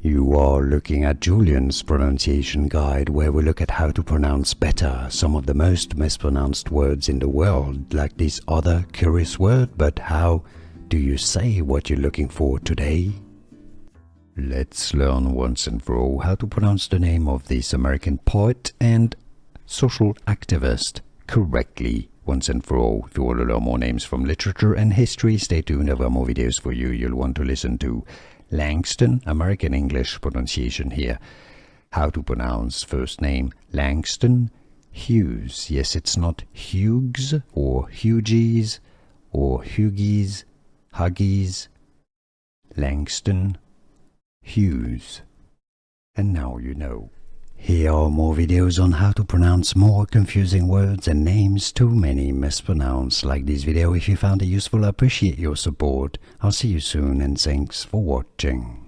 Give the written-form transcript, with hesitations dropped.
You are looking at Julian's pronunciation guide, where we look at how to pronounce better some of the most mispronounced words in the world, like this other curious word. But how do you say what you're looking for today? Let's learn once and for all how to pronounce the name of this American poet and social activist correctly once and for all. If you want to learn more names from literature and history, stay tuned. There are more videos for you. You'll want to listen to Langston, American English pronunciation here. How to pronounce first name Langston Hughes. Yes, it's not Hughes or Hughes or Huggies, Huggies. Langston Hughes. And now you know. Here are more videos on how to pronounce more confusing words and names too many mispronounced. Like this video if you found it useful. I appreciate your support. I'll see you soon and thanks for watching.